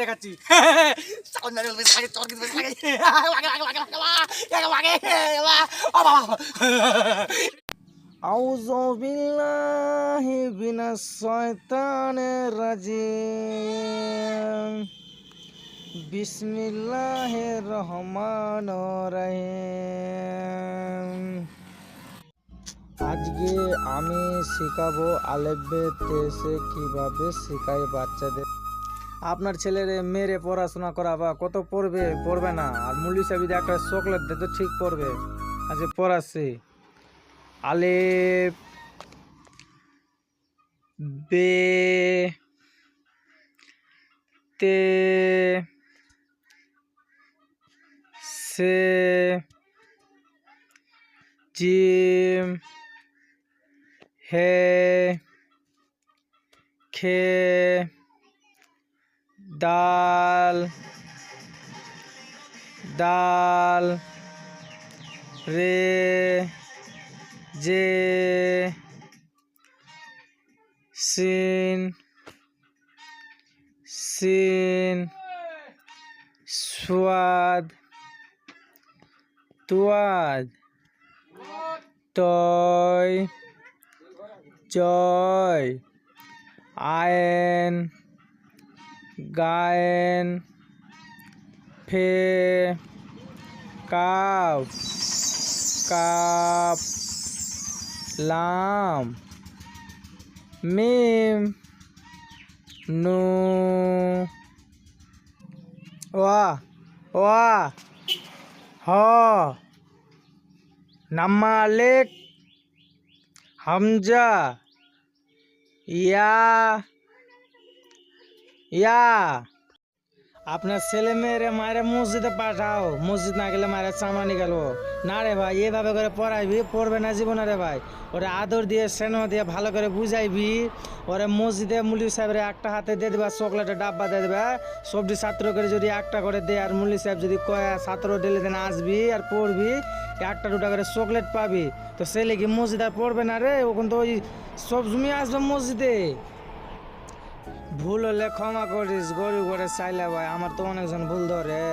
দেখাচ্ছি আউযু বিল্লাহি মিনাশ শাইতানির রাজিম বিসমিল্লাহির রহমানির রহিম। আজকে আমি শেখাবো আলেফ বে তে সে কিভাবে শেখায় বাচ্চাদের। আপনার ছেলেরে মেরে পড়াশোনা করাবা, কত পড়বে পড়বে না, আর মুলি সাহেব যদি একটা চকলেট দে তো ঠিক পড়বে। আজকে পড়াচ্ছি আলেফ বে তে সে জিম হে খে দাল দাল রে জে সিন সিন সুয়াদ তুয়াদ তয় জয় আয়েন গায়েন ফে কাফ কাফ লাম মিম নু ওয়া ওয়া হ নামালেক হামজা ইয়া ইয়া। আপনার ছেলে মেয়েরে মায়ের মসজিদে পাঠাও, মসজিদ না গেলে মায়ের চামানি গেল না রে ভাই। এভাবে করে পড়াইবি, পড়বে না জীবনে রে ভাই। ওরে আদর দিয়ে স্নেহ দিয়ে ভালো করে বুঝাইবি। ওরে মসজিদে মুলি সাহেবের একটা হাতে দিয়ে দেবা চকলেটের ডাব্বা দিয়ে দেবা, সবজি ছাত্র করে যদি একটা করে দে, আর মুলি সাহেব যদি কয় ছাত্র ডেলে দিন আসবি আর পড়বি, একটা দুটা করে চকলেট পাবি। তো ছেলে কি মসজিদ আর পড়বে না রে? ওখান তো ওই সব জমি আসবে মসজিদে। ভুল হলে ক্ষমা করিস, গরু করে চাইলে ভাই, আমার তো অনেকজন ভুল ধরে।